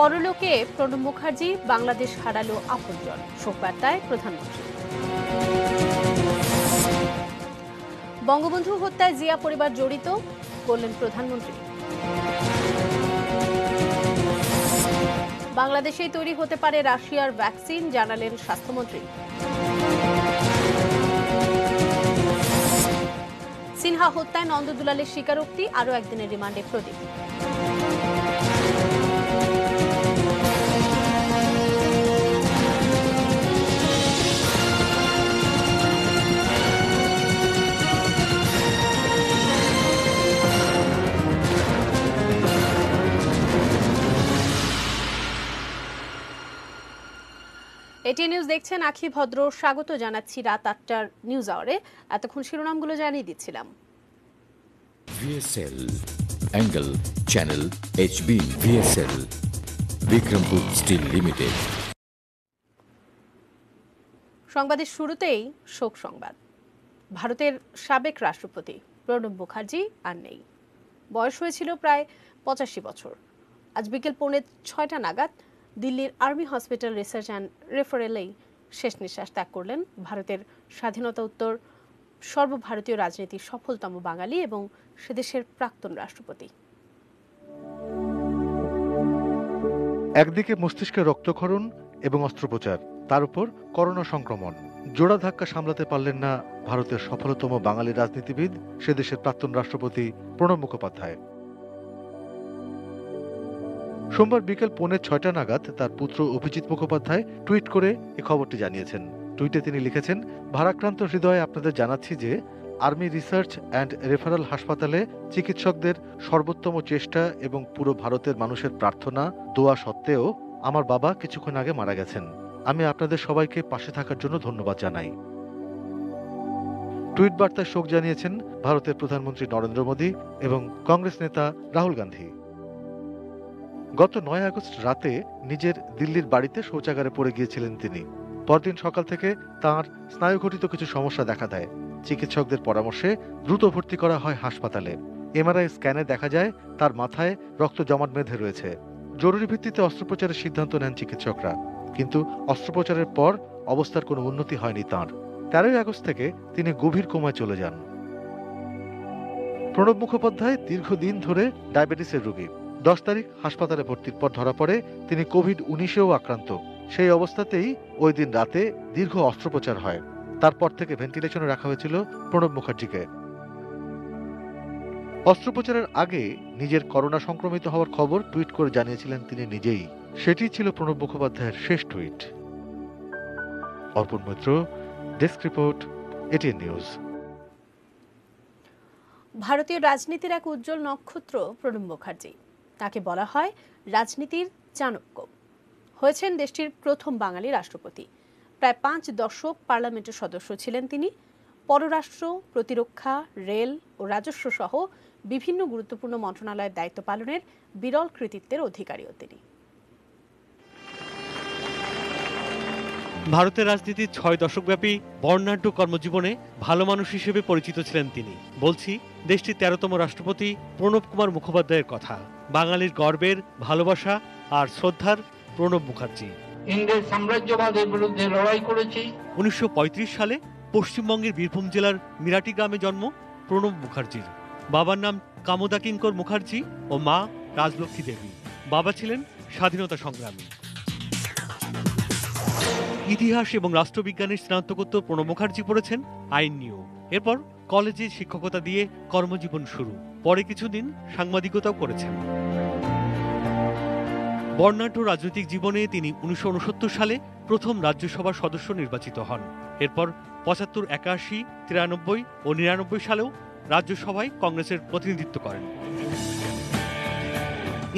পরলোকে প্রণব মুখার্জি, বাংলাদেশ হারালো আপনজন, শোকবার্তায় প্রধানমন্ত্রী। বঙ্গবন্ধু হত্যায় জিয়া পরিবার জড়িত, বললেন প্রধানমন্ত্রী। বাংলাদেশেই তৈরি হতে পারে রাশিয়ার ভ্যাকসিন, জানালেন স্বাস্থ্যমন্ত্রী। সিনহা হত্যায় নন্দদুলালের স্বীকারোক্তি, আরও একদিনের রিমান্ডে প্রদীপ। এটি নিউজ দেখছেন, আখি ভদ্র স্বাগত জানাচ্ছি রাত ৮টার নিউজ আওয়ারে। এতক্ষণ শিরোনামগুলো জানিয়ে দিচ্ছিলাম। VSL angle channel HB VSL Bikrampur steel limited. সংবাদের শুরুতেই শোক সংবাদ। ভারতের সাবেক রাষ্ট্রপতি প্রণব মুখার্জি আর নেই। বয়স হয়েছিল প্রায় ৮৫ বছর। আজ বিকেল 6:45 নাগাদ দিল্লির আর্মি হসপিটাল রিসার্চ অ্যান্ড রেফারেলেই শেষ নিঃশ্বাস ত্যাগ করলেন ভারতের স্বাধীনতা উত্তর সর্বভারতীয় রাজনীতির সফলতম বাঙালি এবং সেদেশের প্রাক্তন রাষ্ট্রপতি। একদিকে মস্তিষ্কে রক্তক্ষরণ এবং অস্ত্রোপচার, তার উপর করোনা সংক্রমণ, জোড়া ধাক্কা সামলাতে পারলেন না ভারতের সফলতম বাঙালি রাজনীতিবিদ, সেদেশের প্রাক্তন রাষ্ট্রপতি প্রণব মুখোপাধ্যায়। সোমবার বিকেল 6:45 নাগাদ তার পুত্র অভিজিৎ মুখোপাধ্যায় টুইট করে এ খবরটি জানিয়েছেন। টুইটে তিনি লিখেছেন, ভারাক্রান্ত হৃদয়ে আপনাদের জানাচ্ছি যে আর্মি রিসার্চ অ্যান্ড রেফারাল হাসপাতালে চিকিৎসকদের সর্বোত্তম চেষ্টা এবং পুরো ভারতের মানুষের প্রার্থনা দোয়া সত্ত্বেও আমার বাবা কিছুক্ষণ আগে মারা গেছেন। আমি আপনাদের সবাইকে পাশে থাকার জন্য ধন্যবাদ জানাই। টুইট বার্তায় শোক জানিয়েছেন ভারতের প্রধানমন্ত্রী নরেন্দ্র মোদী এবং কংগ্রেস নেতা রাহুল গান্ধী। গত 9 আগস্ট রাতে নিজের দিল্লির বাড়িতে শৌচাগারে পড়ে গিয়েছিলেন তিনি। পরদিন সকাল থেকে তাঁর স্নায়ুঘটিত কিছু সমস্যা দেখা দেয়। চিকিৎসকদের পরামর্শে দ্রুত ভর্তি করা হয় হাসপাতালে। MRI স্ক্যানে দেখা যায় তার মাথায় রক্ত জমাট বেঁধে রয়েছে। জরুরি ভিত্তিতে অস্ত্রোপচারের সিদ্ধান্ত নেন চিকিৎসকরা, কিন্তু অস্ত্রোপচারের পর অবস্থার কোনো উন্নতি হয়নি তাঁর। 13 আগস্ট থেকে তিনি গভীর কোমায় চলে যান। প্রণব মুখোপাধ্যায় দীর্ঘদিন ধরে ডায়াবেটিসের রোগী। 10 তারিখ হাসপাতালে ভর্তির পর ধরা পড়ে তিনি কোভিড-19-এও আক্রান্ত। সেই অবস্থাতেই ওই দিন রাতে দীর্ঘ অস্ত্রোপচার হয়। তারপর থেকে ভেন্টিলেশনে রাখা হয়েছিল প্রণব মুখার্জিকে। অস্ত্রোপচারের আগে নিজের করোনা সংক্রমিত হওয়ার খবর টুইট করে জানিয়েছিলেন তিনি নিজেই। সেটি ছিল প্রণব মুখোপাধ্যায়ের শেষ টুইট। Arpan Maitra, desk report, ATN news. ভারতীয় রাজনীতির এক উজ্জ্বল নক্ষত্র প্রণব মুখার্জি। তাকে বলা হয় রাজনীতির চাণক্য। হয়েছেন দেশটির প্রথম বাঙালি রাষ্ট্রপতি। প্রায় 5 দশক পার্লামেন্টের সদস্য ছিলেন তিনি। পররাষ্ট্র, প্রতিরক্ষা, রেল ও রাজস্ব সহ বিভিন্ন গুরুত্বপূর্ণ মন্ত্রণালয়ের দায়িত্ব পালনের বিরল কৃতিত্বের অধিকারীও তিনি। ভারতের রাজনীতির 6 দশকব্যাপী বর্ণাঢ্য কর্মজীবনে ভালো মানুষ হিসেবে পরিচিত ছিলেন তিনি। বলছি দেশটির 13তম রাষ্ট্রপতি প্রণব কুমার মুখোপাধ্যায়ের কথা। বাঙালির গর্বের, ভালোবাসা আর শ্রদ্ধার প্রণব মুখার্জি। ইংরেজ সাম্রাজ্যবাদের বিরুদ্ধে লড়াই করেছি। 1935 সালে পশ্চিমবঙ্গের বীরভূম জেলার মিরাটি গ্রামে জন্ম প্রণব মুখার্জির। বাবার নাম কামদা কিঙ্কর মুখার্জি ও মা রাজলক্ষ্মী দেবী। বাবা ছিলেন স্বাধীনতা সংগ্রামী। ইতিহাস এবং রাষ্ট্রবিজ্ঞানের স্নাতকোত্তর প্রণব মুখার্জি পড়েছেন আইন নিয়েও। এরপর কলেজে শিক্ষকতা দিয়ে কর্মজীবন শুরু। পরে কিছুদিন সাংবাদিকতাও করেছেন। বর্ণাঢ্য রাজনৈতিক জীবনে তিনি 1969 সালে প্রথম রাজ্যসভার সদস্য নির্বাচিত হন। এরপর 75, 81, 93 ও 99 সালেও রাজ্যসভায় কংগ্রেসের প্রতিনিধিত্ব করেন।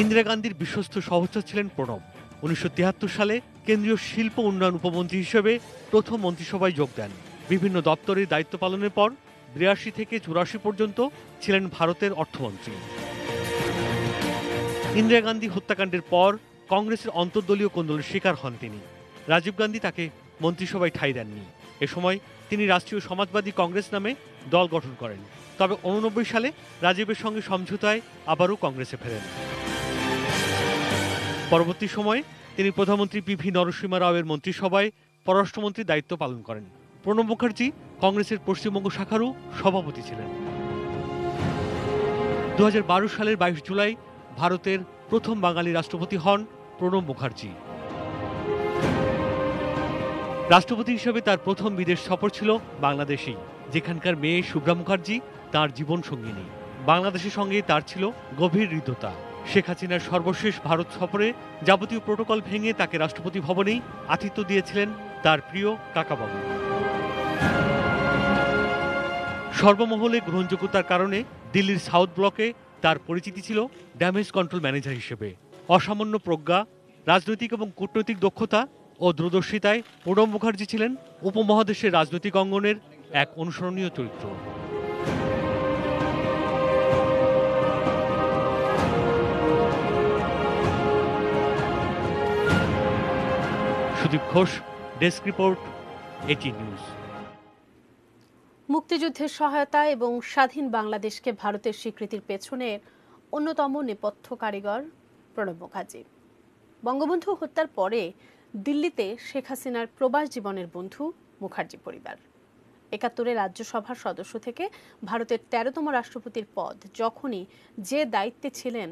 ইন্দিরা গান্ধীর বিশ্বস্ত সহচর ছিলেন প্রণব। 1973 সালে কেন্দ্রীয় শিল্প উন্নয়ন উপমন্ত্রী হিসেবে প্রথম মন্ত্রিসভায় যোগ দেন। বিভিন্ন দপ্তরের দায়িত্ব পালনের পর 82 থেকে 84 পর্যন্ত ছিলেন ভারতের অর্থমন্ত্রী। ইন্দিরা গান্ধী হত্যাকাণ্ডের পর কংগ্রেসের অন্তর্দলীয় কোন্দলের শিকার হন তিনি। রাজীব গান্ধী তাকে মন্ত্রিসভায় ঠাঁই দেননি। এ সময় তিনি রাষ্ট্রীয় সমাজবাদী কংগ্রেস নামে দল গঠন করেন। তবে 89 সালে রাজীবের সঙ্গে সমঝোতায় আবারও কংগ্রেসে ফেরেন। পরবর্তী সময়ে তিনি প্রধানমন্ত্রী পিভি নরসিংহ রাওয়ের মন্ত্রিসভায় পররাষ্ট্রমন্ত্রীর দায়িত্ব পালন করেন। প্রণব মুখার্জি কংগ্রেসের পশ্চিমবঙ্গ শাখারও সভাপতি ছিলেন। 2012 সালের 22 জুলাই ভারতের প্রথম বাঙালি রাষ্ট্রপতি হন প্রণব মুখার্জি। রাষ্ট্রপতি হিসেবে তার প্রথম বিদেশ সফর ছিল বাংলাদেশেই, যেখানকার মেয়ে শুভ্রা মুখার্জি তার জীবন সঙ্গিনী। বাংলাদেশের সঙ্গে তার ছিল গভীর হৃদ্যতা। শেখ হাসিনার সর্বশেষ ভারত সফরে যাবতীয় প্রোটোকল ভেঙে তাকে রাষ্ট্রপতি ভবনেই আতিথ্য দিয়েছিলেন তার প্রিয় কাকাবাবু। সর্বমহলে গ্রহণযোগ্যতার কারণে দিল্লির সাউথ ব্লকে তার পরিচিতি ছিল ড্যামেজ কন্ট্রোল ম্যানেজার হিসেবে। অসামান্য প্রজ্ঞা, রাজনৈতিক এবং কূটনৈতিক দক্ষতা ও দূরদর্শিতায় প্রণব মুখার্জি ছিলেন উপমহাদেশের রাজনৈতিক অঙ্গনের এক অনুসরণীয় চরিত্র। সুদীপ ঘোষ, ডেস্ক রিপোর্ট, এটি নিউজ। মুক্তিযুদ্ধের সহায়তা এবং স্বাধীন বাংলাদেশকে ভারতের স্বীকৃতির পেছনের অন্যতম নেপথ্য কারিগর প্রণব মুখার্জি। বঙ্গবন্ধু হত্যার পরে দিল্লিতে শেখ হাসিনার প্রবাস জীবনের বন্ধু মুখার্জি পরিবার। ৭১ রাজ্যসভার সদস্য থেকে ভারতের ১৩তম রাষ্ট্রপতির পদ যখনই যে দায়িত্বে ছিলেন,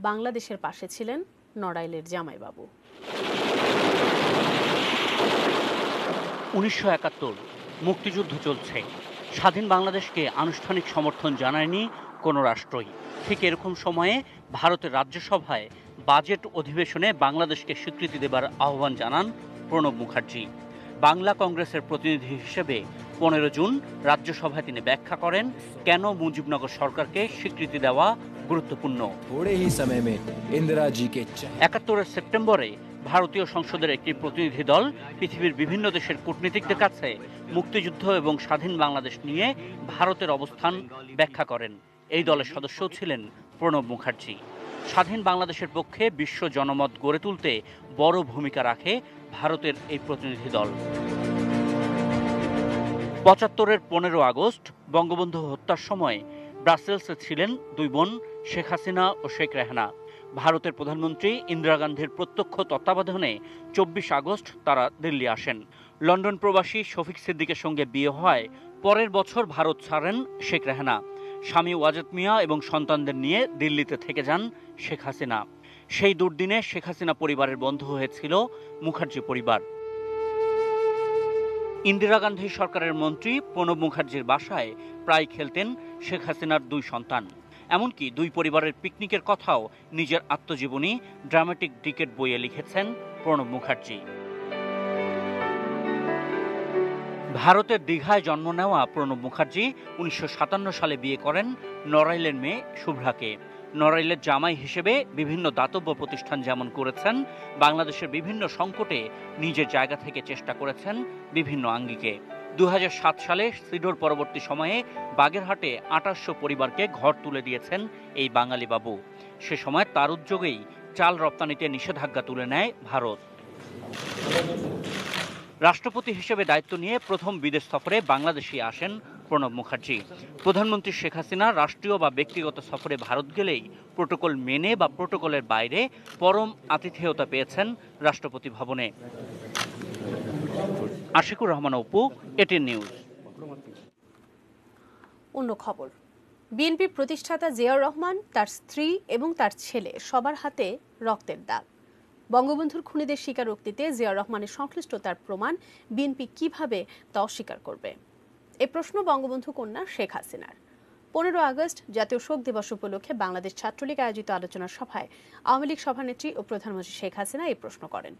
বাংলাদেশের পাশে ছিলেন নড়াইলের জামাইবাবু। ১৯৭১ মুক্তিযুদ্ধ চলছে, স্বাধীন বাংলাদেশকে আনুষ্ঠানিক সমর্থন জানায়নি কোনো রাষ্ট্রই। ঠিক এরকম সময়ে ভারতের রাজ্যসভায় বাজেট অধিবেশনে বাংলাদেশকে স্বীকৃতি দেবার আহ্বান জানান প্রণব মুখার্জি। বাংলা কংগ্রেসের প্রতিনিধি হিসেবে ১৫ জুন রাজ্যসভায় তিনি ব্যাখ্যা করেন কেন মুজিবনগর সরকারকে স্বীকৃতি দেওয়া গুরুত্বপূর্ণ। ৭১ সেপ্টেম্বরে ভারতীয় সংসদের একটি প্রতিনিধি দল পৃথিবীর বিভিন্ন দেশের কূটনীতিকদের কাছে মুক্তিযুদ্ধ এবং স্বাধীন বাংলাদেশ নিয়ে ভারতের অবস্থান ব্যাখ্যা করেন। এই দলের সদস্যও ছিলেন প্রণব মুখার্জি। স্বাধীন বাংলাদেশের পক্ষে বিশ্ব জনমত গড়ে তুলতে বড় ভূমিকা রাখে ভারতের এই প্রতিনিধি দল। ৭৫-এর ১৫ আগস্ট বঙ্গবন্ধু হত্যার সময় ব্রাসেলসে ছিলেন দুই বোন শেখ হাসিনা ও শেখ রেহানা। ভারতের প্রধানমন্ত্রী ইন্দিরা গান্ধীর প্রত্যক্ষ তত্ত্বাবধানে ২৪ আগস্ট তারা দিল্লি আসেন। লন্ডন প্রবাসী শফিক সিদ্দিকের সঙ্গে বিয়ে হয় পরের বছর ভারত ছাড়েন শেখ রেহানা। স্বামী ওয়াজেদ মিয়া এবং সন্তানদের নিয়ে দিল্লিতে থেকে যান শেখ হাসিনা। সেই দুর্দিনে শেখ হাসিনা পরিবারের বন্ধু হয়েছিল মুখার্জি পরিবার। ইন্দিরা গান্ধী সরকারের মন্ত্রী প্রণব মুখার্জির বাসায় প্রায় খেলতেন শেখ হাসিনার দুই সন্তান। এমনকি দুই পরিবারের পিকনিকের কথাও নিজের আত্মজীবনী ড্রামাটিক ডিকেড বইয়ে লিখেছেন প্রণব মুখার্জি। ভারতের দীঘায় জন্ম নেওয়া প্রণব মুখার্জি ১৯৫৭ সালে বিয়ে করেন নড়াইলের মেয়ে শুভ্রাকে। নড়াইলের জামাই হিসেবে বিভিন্ন দাতব্য প্রতিষ্ঠান যেমন করেছেন, বাংলাদেশের বিভিন্ন সংকটে নিজের জায়গা থেকে চেষ্টা করেছেন বিভিন্ন আঙ্গিকে। ২০০৭ সালে সিডর পরবর্তী সময়ে বাগেরহাটে ২৮০০ পরিবারকে ঘর তুলে দিয়েছেন এই বাঙালি বাবু। সে সময় তার উদ্যোগেই চাল রপ্তানিতে নিষেধাজ্ঞা তুলে নেয় ভারত। রাষ্ট্রপতি হিসেবে দায়িত্ব নিয়ে প্রথম বিদেশ সফরে বাংলাদেশে আসেন প্রণব মুখার্জি। প্রধানমন্ত্রী শেখ হাসিনা রাষ্ট্রীয় বা ব্যক্তিগত সফরে ভারত গেলেই প্রোটোকল মেনে বা প্রোটোকলের বাইরে পরম আতিথেয়তা পেয়েছেন রাষ্ট্রপতি ভবনে। Ashikur Rahman Apu, ATN news. অন্য খবর, বিএনপির প্রতিষ্ঠাতা জিয়াউর রহমান, তার স্ত্রী এবং তার ছেলে সবার হাতে রক্তের দাগ। বঙ্গবন্ধুর খুনিদের স্বীকারোক্তিতে জিয়াউর রহমানের সংশ্লিষ্টতার প্রমাণ বিএনপি কিভাবে তা অস্বীকার করবে? এ প্রশ্ন বঙ্গবন্ধু কন্যা শেখ হাসিনার। ১৫ আগস্ট জাতীয় শোক দিবস উপলক্ষে বাংলাদেশ ছাত্রলীগ আয়োজিত আলোচনা সভায় আওয়ামী লীগ সভানেত্রী ও প্রধানমন্ত্রী শেখ হাসিনা এই প্রশ্ন করেন।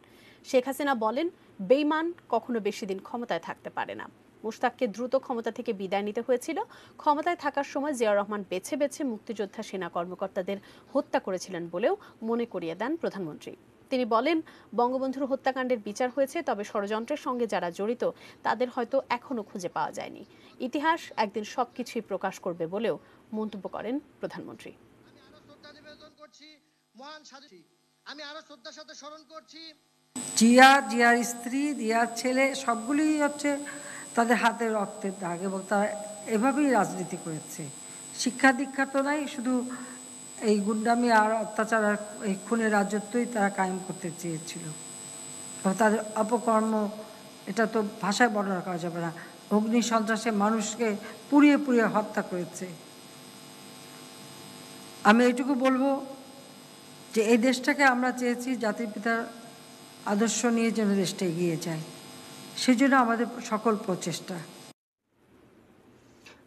শেখ হাসিনা বলেন, বেঈমান কখনো বেশি দিন ক্ষমতায় থাকতে পারে না। মুশতাককে দ্রুত ক্ষমতা থেকে বিদায় নিতে হয়েছিল। ক্ষমতায় থাকার সময় জিয়াউর রহমান বেছে বেছে মুক্তিযোদ্ধা সেনা কর্মকর্তাদের হত্যা করেছিলেন বলেও মনে করিয়ে দেন প্রধানমন্ত্রী। তিনি বলেন, বঙ্গবন্ধুর হত্যাকাণ্ডের বিচার হয়েছে, তবে ষড়যন্ত্রের সঙ্গে যারা জড়িত তাদের হয়তো এখনো খুঁজে পাওয়া যায়নি। ইতিহাস একদিন সবকিছুই প্রকাশ করবে বলেও মন্তব্য করেন প্রধানমন্ত্রী। আমি আরো শ্রদ্ধার সাথে স্মরণ করছি জিয়ার স্ত্রী, জিয়ার ছেলে, সবগুলি হচ্ছে তাদের হাতে রক্তের দাগ এবং তারা এভাবেই রাজনীতি করেছে। শিক্ষা দীক্ষা তো নাই, শুধু এই গুন্ডামি আর অত্যাচার আর এই খুনের রাজত্বই তারা কায়েম করতে চেয়েছিল। তাদের অপকর্ম এটা তো ভাষায় বর্ণনা করা যাবে না। অগ্নি সন্ত্রাসে মানুষকে পুড়িয়ে পুড়িয়ে হত্যা করেছে। আমি এইটুকু বলবো যে এই দেশটাকে আমরা চেয়েছি জাতির পিতার আদর্শ নিয়ে যেন দেশটা এগিয়ে যায়, সেজন্য আমাদের সকল প্রচেষ্টা।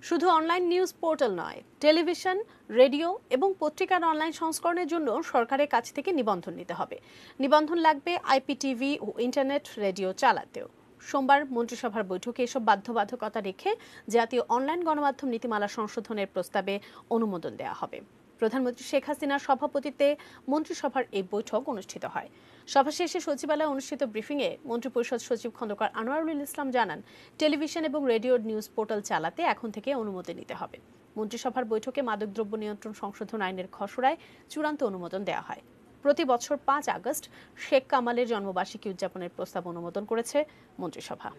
শুধু অনলাইন নিউজ পোর্টাল নয়, টেলিভিশন, রেডিও এবং পত্রিকার অনলাইন সংস্করণের জন্য সরকারের কাছ থেকে নিবন্ধন নিতে হবে। নিবন্ধন লাগবে আইপিটিভি ও ইন্টারনেট রেডিও চালাতেও। সোমবার মন্ত্রিসভার বৈঠকে এসব বাধ্যবাধকতা রেখে জাতীয় অনলাইন গণমাধ্যম নীতিমালা সংশোধনের প্রস্তাবে অনুমোদন দেওয়া হবে। প্রধানমন্ত্রী শেখ হাসিনার সভাপতিত্বে মন্ত্রিসভার এই বৈঠক অনুষ্ঠিত হয়। সভা শেষে সচিবালয়ে অনুষ্ঠিত ব্রিফিংয়ে মন্ত্রিপরিষদ সচিব খন্দকার আনোয়ারুল ইসলাম জানান, টেলিভিশন এবং রেডিও নিউজ পোর্টাল চালাতে এখন থেকে অনুমতি নিতে হবে। মন্ত্রিসভার বৈঠকে মাদকদ্রব্য নিয়ন্ত্রণ সংশোধন আইনের খসড়ায় চূড়ান্ত অনুমোদন দেওয়া হয়। প্রতি বছর 5 আগস্ট শেখ কামালের জন্মবার্ষিকী উদযাপনের প্রস্তাব অনুমোদন করেছে মন্ত্রিসভা।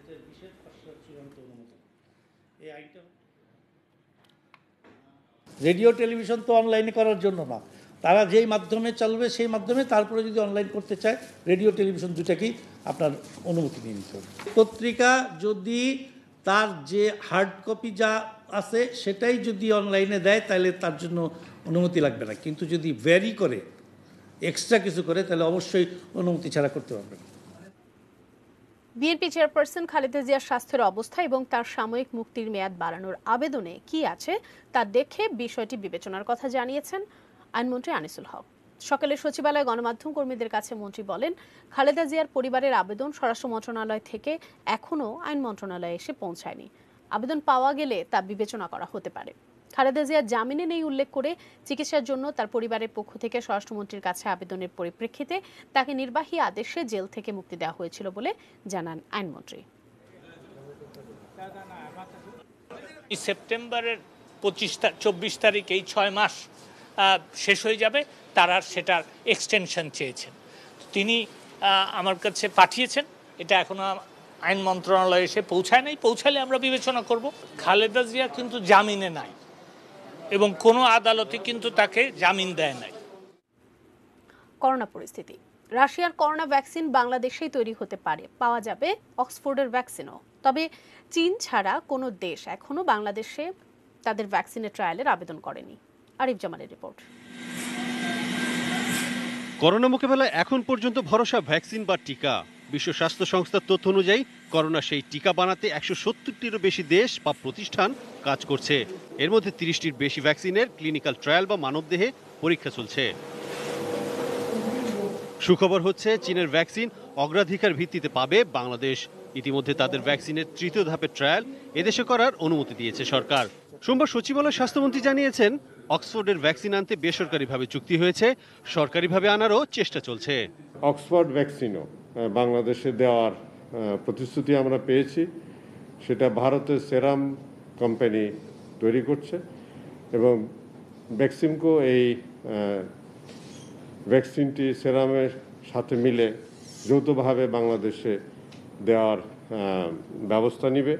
রেডিও টেলিভিশন তো অনলাইনে করার জন্য না, তারা যেই মাধ্যমে চলবে সেই মাধ্যমে, তারপরে যদি অনলাইন করতে চায় রেডিও টেলিভিশন দুটাকেই আপনার অনুমতি নিয়ে নিতে হবে। পত্রিকা যদি তার যে হার্ড কপি যা আছে সেটাই যদি অনলাইনে দেয় তাহলে তার জন্য অনুমতি লাগবে না, কিন্তু যদি ভ্যারি করে এক্সট্রা কিছু করে তাহলে অবশ্যই অনুমতি ছাড়া করতে পারবে না। বিএনপি চেয়ারপারসন খালেদা জিয়ার স্বাস্থ্যের অবস্থা এবং তার সাময়িক মুক্তির মেয়াদ বাড়ানোর আবেদনে কি আছে তা দেখে বিষয়টি বিবেচনার কথা জানিয়েছেন আইনমন্ত্রী আনিসুল হক। সকালে সচিবালয়ে গণমাধ্যম কর্মীদের কাছে মন্ত্রী বলেন, খালেদা জিয়ার পরিবারের আবেদন স্বরাষ্ট্র মন্ত্রণালয় থেকে এখনও আইন মন্ত্রণালয়ে এসে পৌঁছায়নি। আবেদন পাওয়া গেলে তা বিবেচনা করা হতে পারে। খালেদা জিয়ার জামিনে নেই উল্লেখ করে চিকিৎসার জন্য তার পরিবারের পক্ষ থেকে স্বরাষ্ট্রমন্ত্রীর কাছে আবেদনের পরিপ্রেক্ষিতে তাকে নির্বাহী আদেশে জেল থেকে মুক্তি দেওয়া হয়েছিল বলে জানান আইনমন্ত্রী। সেপ্টেম্বরের 24 তারিখ এই 6 মাস শেষ হয়ে যাবে, তারা সেটার এক্সটেনশন চেয়েছেন। তিনি আমার কাছে পাঠিয়েছেন, এটা এখনো আইন মন্ত্রণালয়ে এসে পৌঁছায় নাই। পৌঁছালে আমরা বিবেচনা করব। খালেদা জিয়া কিন্তু জামিনে নাই এবং কোনো আদালতে কিন্তু তাকে জামিন দেয় নাই। করোনা পরিস্থিতি, রাশিয়ার করোনা ভ্যাকসিন বাংলাদেশেই তৈরি হতে পারে, পাওয়া যাবে অক্সফোর্ডের ভ্যাকসিনও। তবে চীন ছাড়া কোনো দেশ এখনো বাংলাদেশে তাদের ভ্যাকসিনের ট্রায়ালের আবেদন করেনি। আরিফ জামালের রিপোর্ট। করোনা মোকাবেলায় এখন পর্যন্ত ভরসা ভ্যাকসিন বা টিকা। বিশ্ব স্বাস্থ্য সংস্থার তথ্য অনুযায়ী করোনা সেই টিকা বানাতে 170টিরও বেশি দেশ বা প্রতিষ্ঠান কাজ করছে। এর মধ্যে 30টির বেশি ভ্যাকসিনের ক্লিনিক্যাল ট্রায়াল বা মানবদেহে পরীক্ষা চলছে। সুখবর হচ্ছে, চীনের ভ্যাকসিন অগ্রাধিকার ভিত্তিতে পাবে বাংলাদেশ। ইতিমধ্যে তাদের ভ্যাকসিনের তৃতীয় ধাপের ট্রায়াল এদেশে করার অনুমতি দিয়েছে সরকার। সোমবার সচিবালয়ে স্বাস্থ্যমন্ত্রী জানিয়েছেন, অক্সফোর্ডের ভ্যাকসিন আনতে বেসরকারিভাবে চুক্তি হয়েছে, সরকারিভাবে আনারও চেষ্টা চলছে। অক্সফোর্ড ভ্যাকসিনও বাংলাদেশে দেওয়ার প্রতিশ্রুতি আমরা পেয়েছি। সেটা ভারতের সেরাম কোম্পানি তৈরি করছে এবং ভ্যাকসিনকো এই ভ্যাকসিনটি সেরামের সাথে মিলে যৌথভাবে বাংলাদেশে দেওয়ার ব্যবস্থা নেবে।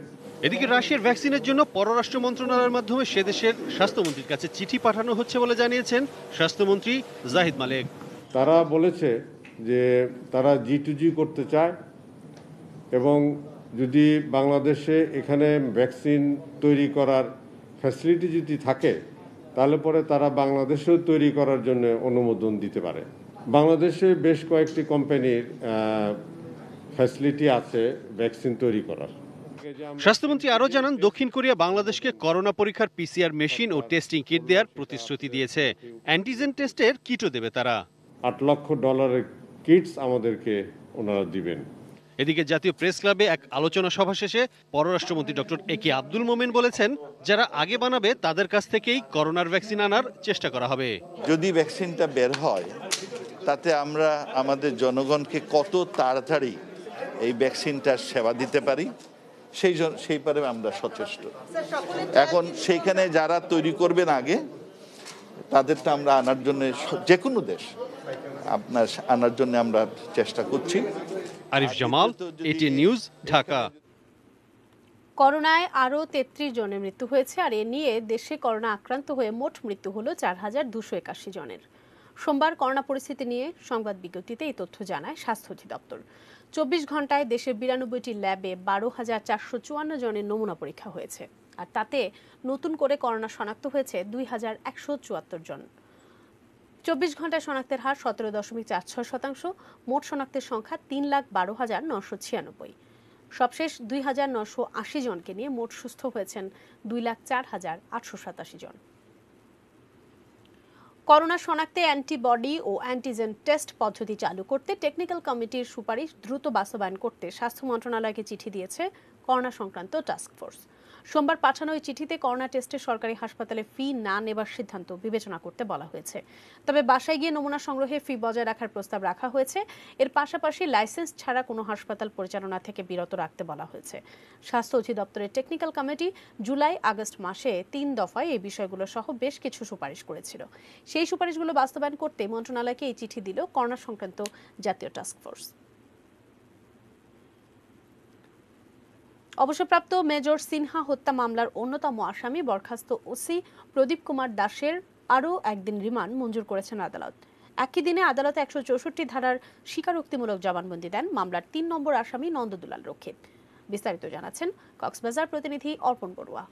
এদিকে রাশিয়ার ভ্যাকসিনের জন্য পররাষ্ট্র মন্ত্রণালয়ের মাধ্যমে সে দেশের স্বাস্থ্যমন্ত্রীর কাছে চিঠি পাঠানো হচ্ছে বলে জানিয়েছেন স্বাস্থ্যমন্ত্রী জাহিদ মালেক। তারা বলেছে যে তারা G2G করতে চায় এবং যদি বাংলাদেশে এখানে ভ্যাকসিন তৈরি করার ফ্যাসিলিটি যদি থাকে তাহলে পরে তারা বাংলাদেশেও তৈরি করার জন্য অনুমোদন দিতে পারে। বাংলাদেশে বেশ কয়েকটি কোম্পানির ফ্যাসিলিটি আছে ভ্যাকসিন তৈরি করার। স্বাস্থ্যমন্ত্রী আরও জানান, দক্ষিণ কোরিয়া বাংলাদেশকে করোনা পরীক্ষার PCR মেশিন ও টেস্টিং কিট দেওয়ার প্রতিশ্রুতি দিয়েছে। অ্যান্টিজেন টেস্টের কিটও দেবে তারা। $8 লক্ষ কিটস আমাদেরকে ওনারা দিবেন। এদিকে জাতীয় প্রেস ক্লাবে এক আলোচনা সভা শেষে পররাষ্ট্রমন্ত্রী ডক্টর একে আব্দুল মোমেন বলেছেন, যারা আগে বানাবে তাদের কাছ থেকেই করোনার ভ্যাকসিন আনার চেষ্টা করা হবে। যদি ভ্যাকসিনটা বের হয় তাতে আমরা আমাদের জনগণকে কত তাড়াতাড়ি এই ভ্যাকসিনটার সেবা দিতে পারি সেইভাবে আমরা সচেষ্ট। এখন সেইখানে যারা তৈরি করবেন আগে তাদেরটা আমরা আনার জন্য, যে কোনো দেশ আপনার আনার জন্য আমরা চেষ্টা করছি। Arif Jamal, ATN news, Dhaka. করোনায় আরও 33 জনের মৃত্যু হয়েছে, আর এ নিয়ে দেশে করোনা আক্রান্ত হয়ে মোট মৃত্যু হলো 4,281 জনের। সোমবার করোনা পরিস্থিতি নিয়ে সংবাদ বিজ্ঞপ্তিতে এই তথ্য জানায় স্বাস্থ্য অধিদপ্তর। 24 ঘন্টায় দেশের 92টি ল্যাবে 12,454 জনের নমুনা পরীক্ষা হয়েছে, আর তাতে নতুন করে করোনা শনাক্ত হয়েছে 2,174 জন। 24 ঘন্টায় শনাক্তের হার 17.46%। মোট শনাক্তের সংখ্যা 3,12,996। সবশেষ 2,980 জনকে নিয়ে মোট সুস্থ হয়েছেন 2,04,887 জন। করোনা শনাক্তে অ্যান্টিবডি ও অ্যান্টিজেন টেস্ট পদ্ধতি চালু করতে টেকনিক্যাল কমিটির সুপারিশ দ্রুত বাস্তবায়ন করতে স্বাস্থ্য মন্ত্রণালয়কে চিঠি দিয়েছে করোনা সংক্রান্ত টাস্কফোর্স। সোমবার পাঠানো ওই চিঠিতে করোনা টেস্টে সরকারি হাসপাতালে ফি না নেবার সিদ্ধান্ত বিবেচনা করতে বলা হয়েছে। তবে বাসায় গিয়ে নমুনা সংগ্রহে ফি বজায় রাখার প্রস্তাব রাখা হয়েছে। এর পাশাপাশি লাইসেন্স ছাড়া কোনো হাসপাতাল পরিচালনা থেকে বিরত রাখতে বলা হয়েছে। স্বাস্থ্য অধিদপ্তরের টেকনিক্যাল কমিটি জুলাই আগস্ট মাসে 3 দফায় এই বিষয়গুলো সহ বেশ কিছু সুপারিশ করেছিল। সেই সুপারিশগুলো বাস্তবায়ন করতে মন্ত্রণালয়কে এই চিঠি দিল করোনা সংক্রান্ত জাতীয় টাস্কফোর্স। অবসরপ্রাপ্ত মেজর সিনহা হত্যা মামলার অন্যতম আসামি বরখাস্ত ওসি প্রদীপ কুমার দাসের আরও একদিন রিমান্ড মঞ্জুর করেছেন আদালত। একই দিনে আদালতে 164 ধারার স্বীকারোক্তিমূলক জবানবন্দি দেন মামলার 3 নম্বর আসামি নন্দদুলাল রক্ষিত। বিস্তারিত জানাচ্ছেন কক্সবাজার প্রতিনিধি অর্পণ বড়ুয়া।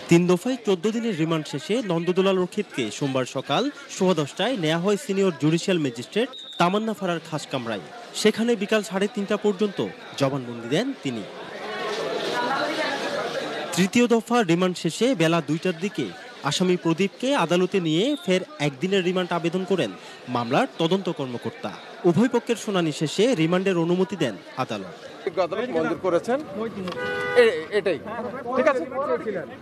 3 দফায় 14 দিনের রিমান্ড শেষে নন্দদুলাল রক্ষিতকে সোমবার সকাল 10:15টায় নেওয়া হয় সিনিয়র জুডিশিয়াল ম্যাজিস্ট্রেট তামান্না ফারার খাস কামরায়। সেখানে বিকাল 3:30টা পর্যন্ত জবানবন্দি দেন তিনি। তৃতীয় দফা রিমান্ড শেষে বেলা 2টার দিকে আসামি প্রদীপকে আদালতে নিয়ে ফের একদিনের রিমান্ড আবেদন করেন মামলার তদন্ত কর্মকর্তা। উভয় পক্ষের শুনানি শেষে রিমান্ডের অনুমতি দেন আদালত। মঞ্জুর করেছেন, এটাই ঠিক আছে,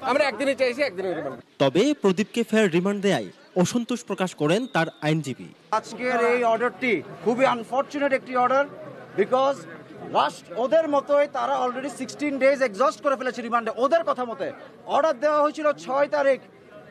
আমরা একদিনে চাইছি, একদিনে রিমান্ড। তবে প্রদীপকে ফের রিমান্ড দেয় অসন্তোষ প্রকাশ করেন তার আইনজীবী। আজকের এই অর্ডারটি খুবই আনফরচুনেট একটি অর্ডার, বিকজ লাস্ট ওদের মতোই তারা অলরেডি 16 ডেজ এক্সস্ট করে ফেলেছে রিমান্ডে। ওদের কথা মতে অর্ডার দেওয়া হয়েছিল 6 তারিখ,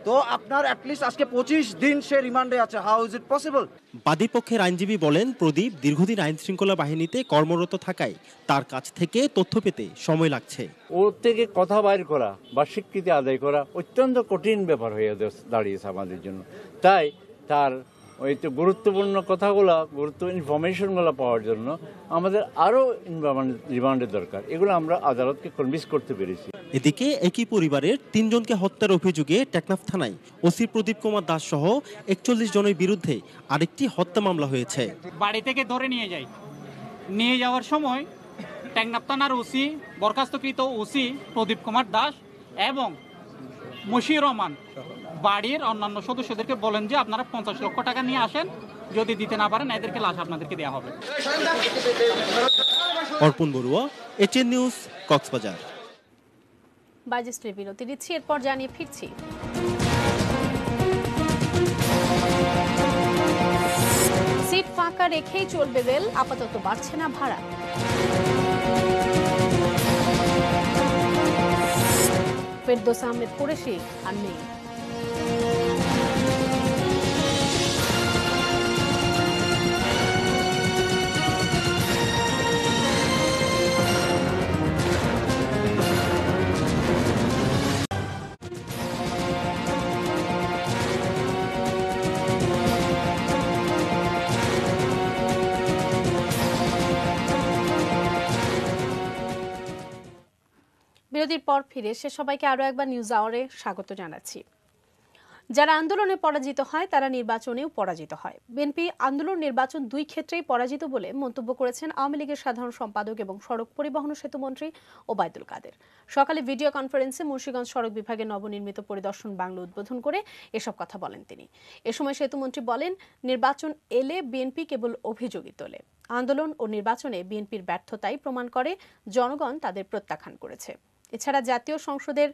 তো আপনার অ্যাটলিস্ট আজকে 25 দিন সে রিমান্ডে আছে। How is it possible? বাদীপক্ষের আইনজীবী বলেন, প্রদীপ দীর্ঘদিন আইন শৃঙ্খলা বাহিনীতে কর্মরত থাকায় তার কাছ থেকে তথ্য পেতে সময় লাগছে। ওর থেকে কথা বাইর করা বা স্বীকৃতি আদায় করা অত্যন্ত কঠিন ব্যাপার হয়ে দাঁড়িয়েছে আমাদের জন্য। তাই তার ওই তো গুরুত্বপূর্ণ কথাগুলো, ইনফরমেশনগুলো পাওয়ার জন্য আমাদের আরও রিমান্ডের দরকার। এগুলো আমরা আদালতকে কনভিন্স করতে পেরেছি। এদিকে একই পরিবারের 3 জনকে হত্যার অভিযোগে টেকনাফ থানায় ওসি প্রদীপ কুমার দাস সহ 41 জনের বিরুদ্ধে আরেকটি হত্যা মামলা হয়েছে। বাড়ি থেকে ধরে নিয়ে যাওয়ার সময় টেকনাফ থানার ওসি, বরখাস্তকৃত ওসি প্রদীপ কুমার দাস এবং মশিউর রহমান বাড়ির অন্যান্য সদস্যদেরকে বলেন যে আপনারা 50 লক্ষ টাকা নিয়ে আসেন, যদি দিতে না পারেন এদেরকে লাশ আপনাদেরকে দেওয়া হবে। অর্পণ বড়ুয়া, এটিএন নিউজ, কক্সবাজার। বাজেস্ট্রি বিরতি দিচ্ছি, এরপর জানিয়ে ফিরছি। সিট ফাঁকা রেখেই চলবে রেল, আপাতত বাড়ছে না ভাড়া। ফেরদৌস আহমেদ কুরেশি আর নেই। বিরতির পর ফিরে এসে সবাইকে আরো একবার নিউজ আওয়ারে স্বাগত জানাচ্ছি। যারা আন্দোলনে পরাজিত হয় তারা নির্বাচনেও পরাজিত হয়। বিএনপি আন্দোলন নির্বাচন 2 ক্ষেত্রেই পরাজিত বলে মন্তব্য করেছেন আওয়ামী লীগের সাধারণ সম্পাদক এবং সড়ক পরিবহন ও সেতু মন্ত্রী ওবায়দুল কাদের। সকালে ভিডিও কনফারেন্সে মুন্সিগঞ্জ সড়ক বিভাগের নবনির্মিত পরিদর্শন বাংলো উদ্বোধন করে এসব কথা বলেন তিনি। এ সময় সেতুমন্ত্রী বলেন, নির্বাচন এলে বিএনপি কেবল অভিযোগই তোলে। আন্দোলন ও নির্বাচনে বিএনপির ব্যর্থতাই প্রমাণ করে জনগণ তাদের প্রত্যাখ্যান করেছে। এছাড়া জাতীয় সংসদের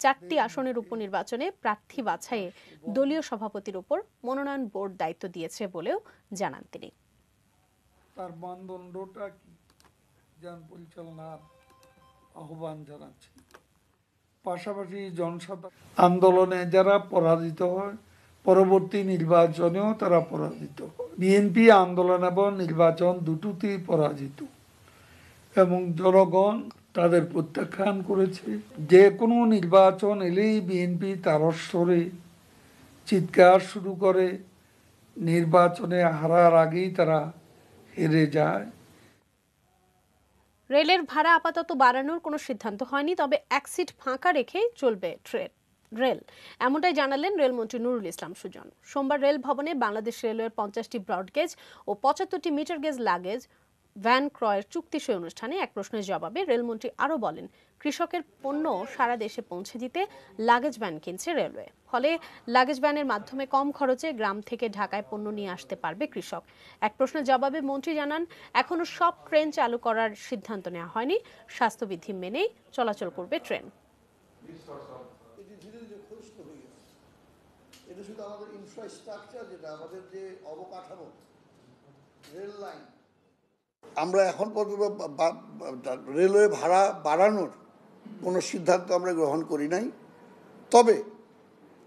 4টি আসনের উপনির্বাচনে প্রার্থী বাছাইয়ে দলীয় সভাপতির উপর মনোনয়ন বোর্ড দায়িত্ব দিয়েছে বলেও জানান তিনি। তার মানদণ্ডটা কি জন পরিচালনার আহ্বান জানাচ্ছি। পাশাপাশি জনসাধারণ আন্দোলনে যারা পরাজিত হয় পরবর্তী নির্বাচনেও তারা পরাজিত হয়। বিএনপি আন্দোলন এবং নির্বাচন দুটোতেই পরাজিত এবং জনগণ তাদের প্রত্যাখ্যান করেছে। যে কোনো নির্বাচন এলেই বিএনপি তার স্তরে চিৎকার শুরু করে, নির্বাচনে হারার আগেই তারা হেরে যায়। রেলের ভাড়া আপাতত বাড়ানোর কোনো সিদ্ধান্ত হয়নি, তবে এক সিট ফাঁকা রেখেই চলবে রেল, এমনটাই জানালেন রেলমন্ত্রী নুরুল ইসলাম সুজন। সোমবার রেল ভবনে বাংলাদেশ রেলওয়ের 50টি ব্রডগেজ ও 75টি মিটার গেজ লাগেজ ভ্যান ক্রয়ের চুক্তি সই অনুষ্ঠানে এক প্রশ্নের জবাবে রেলমন্ত্রী আরও বলেন, কৃষকের পণ্য সারা দেশে পৌঁছে দিতে লাগেজ ভ্যান কিনছে রেলওয়ে। ফলে লাগেজ ভ্যানের মাধ্যমে কম খরচে গ্রাম থেকে ঢাকায় পণ্য নিয়ে আসতে পারবে কৃষক। এক প্রশ্নের জবাবে মন্ত্রী জানান, এখনো সব ট্রেন চালু করার সিদ্ধান্ত নেওয়া হয়নি, স্বাস্থ্যবিধি মেনেই চলাচল করবে ট্রেন। এটা শুধু আমাদের ইনফ্রাস্ট্রাকচার, যেটা আমাদের যে অবকাঠামো রেল লাইন, আমরা এখন পর্যন্ত রেলওয়ে ভাড়া বাড়ানোর কোনো সিদ্ধান্ত আমরা গ্রহণ করি নাই। তবে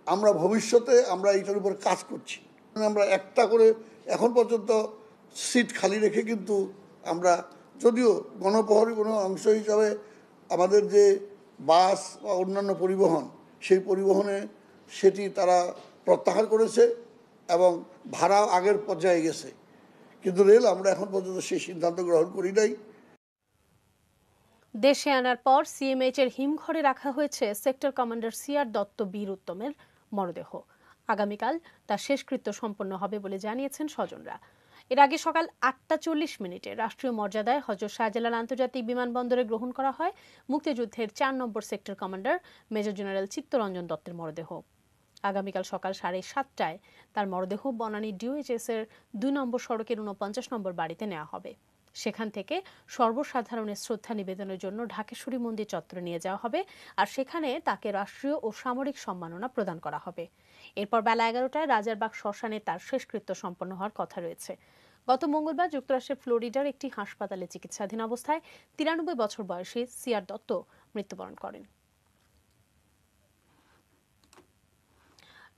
আমরা ভবিষ্যতে আমরা এইটার উপর কাজ করছি। আমরা একটা করে এখন পর্যন্ত সিট খালি রেখে কিন্তু আমরা, যদিও গণপ্রহরী কোনো অংশ হিসাবে আমাদের যে বাস বা অন্যান্য পরিবহন, সেই পরিবহনে সেটি তারা প্রত্যাহার করেছে এবং ভাড়া আগের পর্যায়ে গেছে, কিন্তু রেল আমরা এখন পর্যন্ত সেই সিদ্ধান্ত গ্রহণ করি নাই। দেশে আনার পর সিএমএইচ এর হিমঘরে রাখা হয়েছে সেক্টর কমান্ডার সিআর দত্ত বীর উত্তমের মরদেহ। আগামীকাল তার শেষকৃত্য সম্পন্ন হবে বলে জানিয়েছেন স্বজনরা। এর আগে সকাল 8:40 রাষ্ট্রীয় মর্যাদায় হযরত শাহজালাল আন্তর্জাতিক বিমানবন্দরে গ্রহণ করা হয় মুক্তিযুদ্ধের 4 নম্বর sector commander major general Chittaranjan দত্তের মরদেহ। আগামীকাল সকাল 7:30টায় তার মরদেহ বনানী ডিওএইচএস এর 2 নম্বর সড়কের 49 নম্বর বাড়িতে নেওয়া হবে। সেখান থেকে সর্বসাধারণের শ্রদ্ধা নিবেদনের জন্য ঢাকেশ্বরী মন্দির চত্বরে নিয়ে যাওয়া হবে, আর সেখানে তাকে রাষ্ট্রীয় ও সামরিক সম্মাননা প্রদান করা হবে। এরপর বেলা 11টায় রাজারবাগ শ্মশানে তার শেষকৃত্য সম্পন্ন হওয়ার কথা রয়েছে। গত মঙ্গলবার যুক্তরাষ্ট্রের ফ্লোরিডার একটি হাসপাতালে চিকিৎসাধীন অবস্থায় 93 বছর বয়সী সিআর দত্ত মৃত্যুবরণ করেন।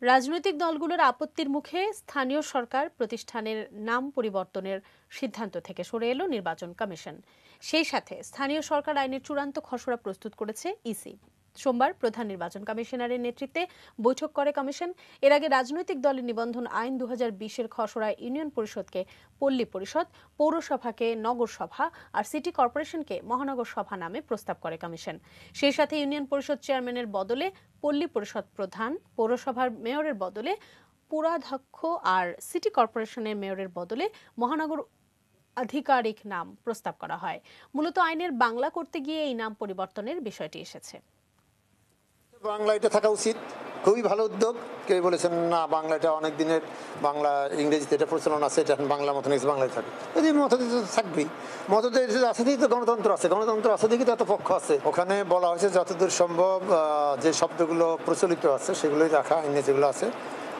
রাজনৈতিক দলগুলোর আপত্তির মুখে স্থানীয় সরকার প্রতিষ্ঠানের নাম পরিবর্তনের সিদ্ধান্ত থেকে সরে এলো নির্বাচন কমিশন। সেই সাথে স্থানীয় সরকার আইনের চূড়ান্ত খসড়া প্রস্তুত করেছে ইসি। সোমবার প্রধান নির্বাচন কমিশনারের নেতৃত্বে বৈঠক করে কমিশন। এর আগে রাজনৈতিক দলের নিবন্ধন আইন 2020-এর খসড়ায় ইউনিয়ন পরিষদকে পল্লী পরিষদ, পৌরসভাকে নগর সভা আর সিটি কর্পোরেশনকে মহানগর সভা নামে প্রস্তাব করে কমিশন। সেই সাথে ইউনিয়ন পরিষদ চেয়ারম্যানের বদলে পল্লী পরিষদ প্রধান, পৌরসভার মেয়রের বদলে পুরাধ্যক্ষ আর সিটি কর্পোরেশনের মেয়রের বদলে মহানগর আধিকারিক নাম প্রস্তাব করা হয়। মূলত আইনের বাংলা করতে গিয়ে এই নাম পরিবর্তনের বিষয়টি এসেছে। বাংলা এটা থাকা উচিত, খুবই ভালো উদ্যোগ। কেউ বলেছেন না বাংলা এটা অনেক দিনের, বাংলা ইংরেজিতে এটা প্রচলন আছে, এটা এখন বাংলা মতো নেই, বাংলায় থাকে। যদি মতভেদ থাকবেই, মতভেদ আছে দিকে তো গণতন্ত্র আছে, গণতন্ত্র আছে দিকে তো এত পক্ষ আছে। ওখানে বলা হয়েছে যতদূর সম্ভব যে শব্দগুলো প্রচলিত আছে সেগুলোই রাখা, আইনে যেগুলো আছে,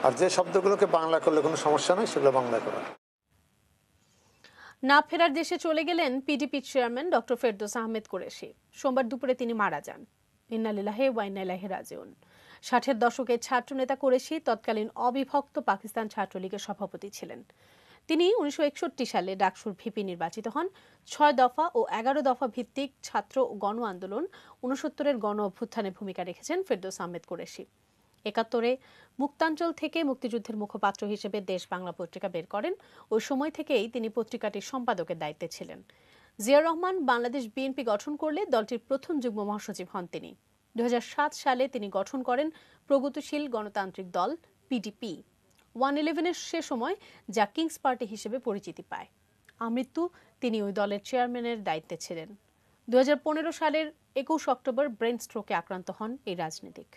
আর যে শব্দগুলোকে বাংলা করলে কোনো সমস্যা নেই সেগুলো বাংলায় করা। না ফেরার দেশে চলে গেলেন PDP chairman doctor Ferdous Ahmed Qureshi. সোমবার দুপুরে তিনি মারা যান। ইন্না লিল্লাহি ওয়া ইন্না ইলাইহি রাজিউন। 60-এর দশকে ছাত্রনেতা কুরেশি তৎকালীন অবিভক্ত পাকিস্তান ছাত্রলীগের সভাপতি ছিলেন। তিনি 1961 সালে ডাকসুর ভিপি নির্বাচিত হন। 6 দফা ও 11 দফা ভিত্তিক ছাত্র ও গণ আন্দোলন, 69-এর গণ অভ্যুত্থানে ভূমিকা রেখেছেন ফেরদৌস আহমেদ কুরেশি। 71-এ মুক্তাঞ্চল থেকে মুক্তিযুদ্ধের মুখপাত্র হিসেবে দেশ বাংলা পত্রিকা বের করেন। ওই সময় থেকেই তিনি পত্রিকাটির সম্পাদকের দায়িত্বে ছিলেন। জিয়াউর রহমান বাংলাদেশ বিএনপি গঠন করলে দলটির প্রথম যুগ্ম মহাসচিব হন তিনি। 2007 সালে তিনি গঠন করেন প্রগতিশীল গণতান্ত্রিক দল পিডিপি। 111-এর সে সময় যা কিংস পার্টি হিসেবে পরিচিতি পায়। আমৃত্যু তিনি ওই দলের চেয়ারম্যানের দায়িত্বে ছিলেন। 2015 সালের 21 অক্টোবর ব্রেন স্ট্রোকে আক্রান্ত হন এই রাজনীতিক।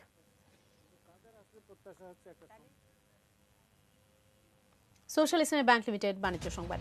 সোশ্যাল ইসলামী ব্যাংক লিমিটেড বাণিজ্য সংবাদ।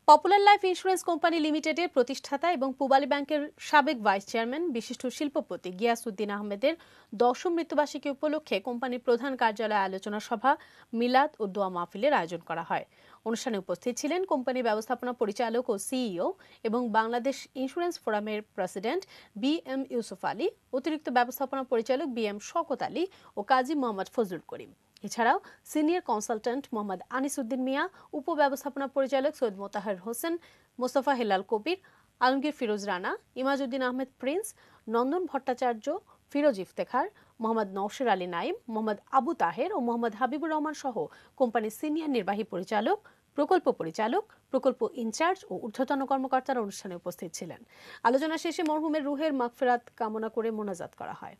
পপুলার লাইফ ইন্স্যুরেন্স কোম্পানি লিমিটেডের প্রতিষ্ঠাতা এবং পূবালী ব্যাংকের সাবেক ভাইস চেয়ারম্যান বিশিষ্ট শিল্পপতি গিয়াসউদ্দিন আহমেদের 10ম মৃত্যুবার্ষিকী উপলক্ষে কোম্পানির প্রধান কার্যালয়ে আলোচনা সভা, মিলাদ ও দোয়া মাহফিলের আয়োজন করা হয়। অনুষ্ঠানে উপস্থিত ছিলেন কোম্পানি ব্যবস্থাপনা পরিচালক ও সিইও এবং বাংলাদেশ ইন্স্যুরেন্স ফোরামের প্রেসিডেন্ট BM ইউসুফ আলী, অতিরিক্ত ব্যবস্থাপনা পরিচালক BM শওকত আলী ও কাজী মোহাম্মদ ফজলুল করিম। এছাড়াও সিনিয়র কনসালট্যান্ট মোহাম্মদ আনিসউদ্দিন মিয়া, উপব্যবস্থাপনা পরিচালক সৈয়দ মোতাহার হোসেন, মোস্তফা হেলাল কবির, আলমগীর ফিরোজ রানা, ইমাজউদ্দিন আহমেদ প্রিন্স, নন্দন ভট্টাচার্য, ফিরোজ ইফতেখার, মোহাম্মদ নওশের আলী নাইম, মোহাম্মদ আবু তাহের ও মোহাম্মদ হাবিবুর রহমান সহ কোম্পানির সিনিয়র নির্বাহী পরিচালক, প্রকল্প পরিচালক, প্রকল্প ইনচার্জ ও ঊর্ধ্বতন কর্মকর্তারা অনুষ্ঠানে উপস্থিত ছিলেন। আলোচনা শেষে মরহুমের রুহের মাগফিরাত কামনা করে মোনাজাত করা হয়।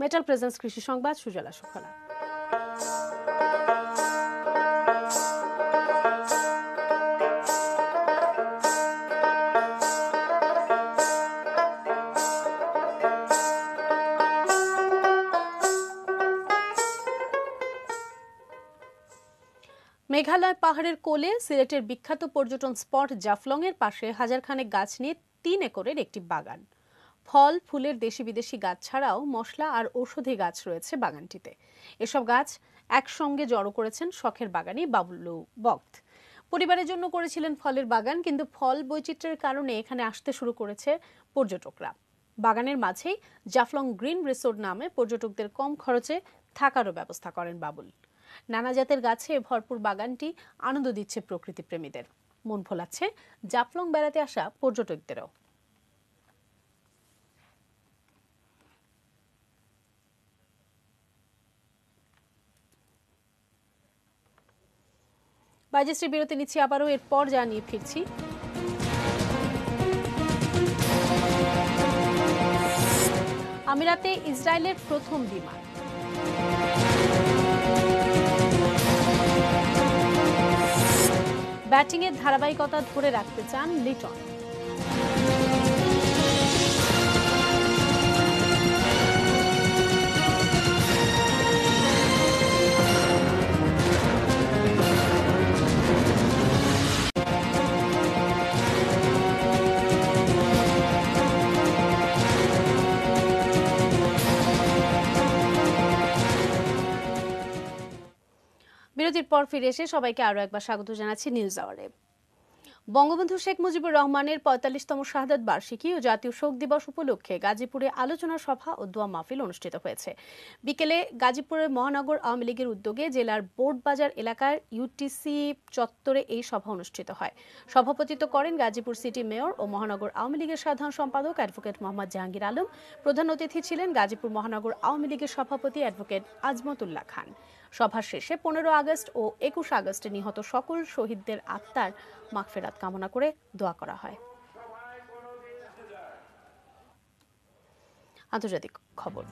মেটাল প্রেজেন্স কৃষি সংবাদ, সুজলা সুফলা। মেঘালয় পাহাড়ের কোলে সিলেটের বিখ্যাত পর্যটন স্পট জাফলং এর পাশে হাজারখানেক গাছ নিয়ে 3 একরের একটি বাগান। ফল ফুলের দেশি বিদেশি গাছ ছাড়াও মশলা আর ঔষধি গাছ রয়েছে বাগানটিতে। এসব গাছ একসঙ্গে জড়ো করেছেন শখের বাগানি বাবলু বক্ত। পরিবারের জন্য করেছিলেন ফলের বাগান, কিন্তু ফল বৈচিত্র্যের কারণে এখানে আসতে শুরু করেছে পর্যটকরা। বাগানের মাঝেই জাফলং গ্রিন রিসোর্ট নামে পর্যটকদের কম খরচে থাকারও ব্যবস্থা করেন বাবুল। নানা জাতের গাছে ভরপুর বাগানটি আনন্দ দিচ্ছে প্রকৃতি প্রেমীদের, মন ভোলাচ্ছে জাফলং বেড়াতে আসা পর্যটকদেরও। বাজেশ্রী বিরতি নিচ্ছি, আবারও এরপর জানিয়ে ফিরছি। আমিরাতে ইসরায়েলের প্রথম বিমান। ব্যাটিংয়ের ধারাবাহিকতা ধরে রাখতে চান লিটন। বিরতির পর ফিরে এসে সবাইকে আরো একবার স্বাগত জানাচ্ছি নিউজ আওয়ারে। বঙ্গবন্ধু শেখ মুজিবুর রহমানের ৪৫তম শাহাদাত বার্ষিকী ও জাতীয় শোক দিবস উপলক্ষে গাজীপুরে আলোচনা সভা ও দোয়া মাহফিল অনুষ্ঠিত হয়েছে। বিকেলে গাজীপুরের মহানগর আওয়ামী লীগের উদ্যোগে জেলার বোর্ড বাজার এলাকার ইউটিসি চত্বরে এই সভা অনুষ্ঠিত হয়। সভাপতিত্ব করেন গাজীপুর সিটি মেয়র ও মহানগর আওয়ামী লীগের সাধারণ সম্পাদক অ্যাডভোকেট মোহাম্মদ জাহাঙ্গীর আলম। প্রধান অতিথি ছিলেন গাজীপুর মহানগর আওয়ামী লীগের সভাপতি অ্যাডভোকেট আজমতুল্লাহ খান। সভার শেষে 15 আগস্ট ও 21 আগস্টে নিহত সকল শহীদদের আত্মার মাগফিরাত কামনা করে দোয়া করা হয়। আন্তর্জাতিক খবর।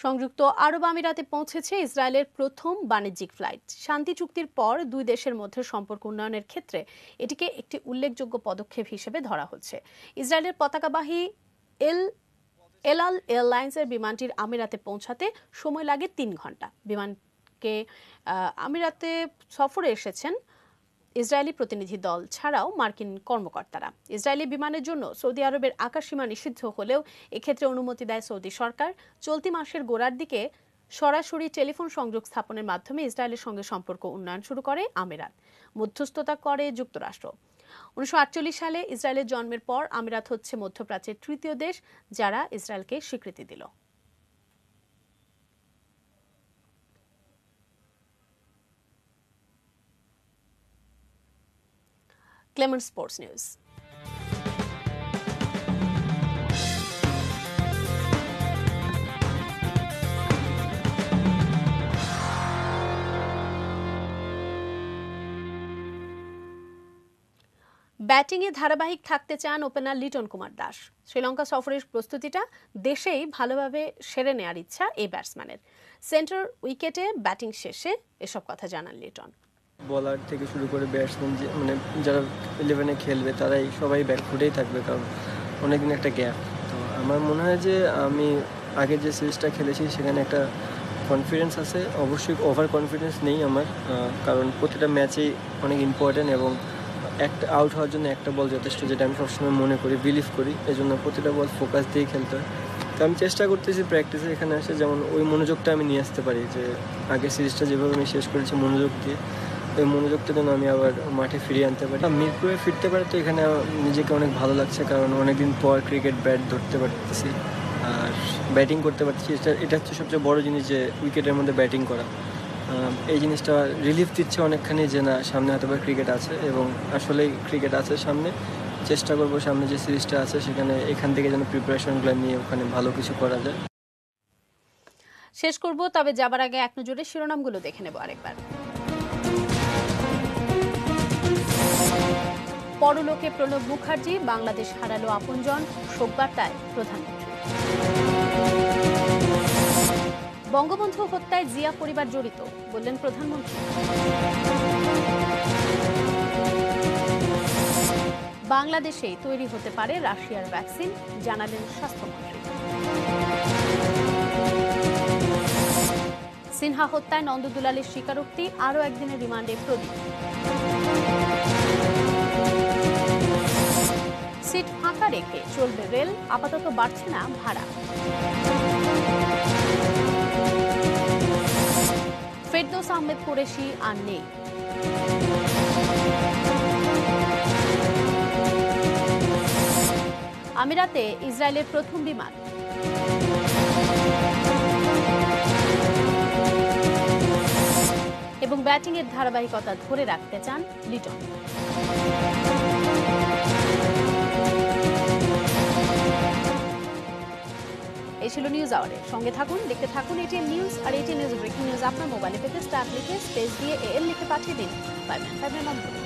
সংযুক্ত আরব আমিরাতে পৌঁছেছে ইসরায়েলের প্রথম বাণিজ্যিক ফ্লাইট। শান্তি চুক্তির পর দুই দেশের মধ্যে সম্পর্ক উন্নয়নের ক্ষেত্রে এটিকে একটি উল্লেখযোগ্য পদক্ষেপ হিসেবে ধরা হচ্ছে। ইসরায়েলের পতাকাবাহী এল আল এয়ারলাইন্সের বিমানটির আমিরাতে পৌঁছাতে সময় লাগে 3 ঘন্টা। বিমানকে আমিরাতে সফরে এসেছেন ইসরায়েলি প্রতিনিধি দল ছাড়াও মার্কিন কর্মকর্তারা। ইসরায়েলি বিমানের জন্য সৌদি আরবের আকাশসীমা নিষিদ্ধ হলেও এক্ষেত্রে অনুমতি দেয় সৌদি সরকার। চলতি মাসের গোড়ার দিকে সরাসরি টেলিফোন সংযোগ স্থাপনের মাধ্যমে ইসরায়েলের সঙ্গে সম্পর্ক উন্নয়ন শুরু করে আমিরাত। মধ্যস্থতা করে যুক্তরাষ্ট্র। 1948 সালে ইসরায়েলের জন্মের পর আমিরাত হচ্ছে মধ্যপ্রাচ্যের তৃতীয় দেশ যারা ইসরায়েলকে স্বীকৃতি দিল। Clement sports news. ব্যাটিংয়ে ধারাবাহিক থাকতে চান ওপেনার লিটন কুমার দাস। শ্রীলঙ্কা সফরের প্রস্তুতিটা দেশেই ভালোভাবে সেরে নেওয়ার ইচ্ছা এই ব্যাটসম্যানের। সেন্টার উইকেটে ব্যাটিং শেষে এসব কথা জানান লিটন। বলার থেকে শুরু করে ব্যাটসম্যান মানে যারা 11-এ খেলবে তারাই সবাই ব্যাকফুটেই থাকবে, কারণ অনেকদিন একটা গ্যাপ। তো আমার মনে হয় যে আমি আগে যে সিরিজটা খেলেছি সেখানে একটা কনফিডেন্স আছে, অবশ্যই ওভার কনফিডেন্স নেই আমার, কারণ প্রতিটা ম্যাচেই অনেক ইম্পর্ট্যান্ট এবং একটা আউট হওয়ার জন্য একটা বল যথেষ্ট, যেটা আমি সবসময় মনে করি, বিলিভ করি। এজন্য প্রতিটা বল ফোকাস দিয়ে খেলতে হয়। তো আমি চেষ্টা করতেছি প্র্যাকটিসে এখানে এসে যেমন ওই মনোযোগটা আমি নিয়ে আসতে পারি, যে আগের সিরিজটা যেভাবে আমি শেষ করেছি মনোযোগ দিয়ে, ওই মনোযোগটা যেন আমি আবার মাঠে ফিরিয়ে আনতে পারি। মিরপুরে ফিরতে পারে তো এখানে নিজেকে অনেক ভালো লাগছে, কারণ অনেকদিন পর ক্রিকেট ব্যাট ধরতে পারতেছি আর ব্যাটিং করতে পারছি। এটা হচ্ছে সবচেয়ে বড় জিনিস, যে উইকেটের মধ্যে ব্যাটিং করা। এই জিনিসটা রিলিফ দিচ্ছে অনেকখানি, যে না সামনে হয়তো বা ক্রিকেট আছে, এবং আসলেই ক্রিকেট আছে সামনে। চেষ্টা করবো সামনে যে সিরিজটা আছে সেখানে এখান থেকে যেন প্রিপারেশনগুলো নিয়ে ওখানে ভালো কিছু করা যায়। শেষ করব, তবে যাবার আগে এক নজরে শিরোনামগুলো দেখে নেব আরেকবার। পরলোকে প্রণব মুখার্জি, বাংলাদেশ হারালো আপনজন, শোকবার্তায় প্রধানমন্ত্রী। বঙ্গবন্ধু হত্যায় জিয়া পরিবার জড়িত, বললেন প্রধানমন্ত্রী। বাংলাদেশেই তৈরি হতে পারে রাশিয়ার ভ্যাকসিন, জানালেন স্বাস্থ্যমন্ত্রী। সিনহা হত্যায় নন্দদুলালের স্বীকারোক্তি, আরও একদিনের রিমান্ডে প্রদীপ। সিট ফাঁকা রেখে চলবে রেল, আপাতত বাড়ছে না ভাড়া। ফেরদৌস আহমেদ কুরেশি আর নেই। আমিরাতে ইসরায়েলের প্রথম বিমান। এবং ব্যাটিংয়ের ধারাবাহিকতা ধরে রাখতে চান লিটন। এই ছিল নিউজ আওয়ারের সঙ্গে থাকুন, দেখতে থাকুন এটিএন নিউজ। আর এটিএন নিউজ ব্রেকিং নিউজ আপনার মোবাইলে পেতে স্টার লিখে স্পেস দিয়ে AL লিখে পাঠিয়ে দিন 595 নম্বরে।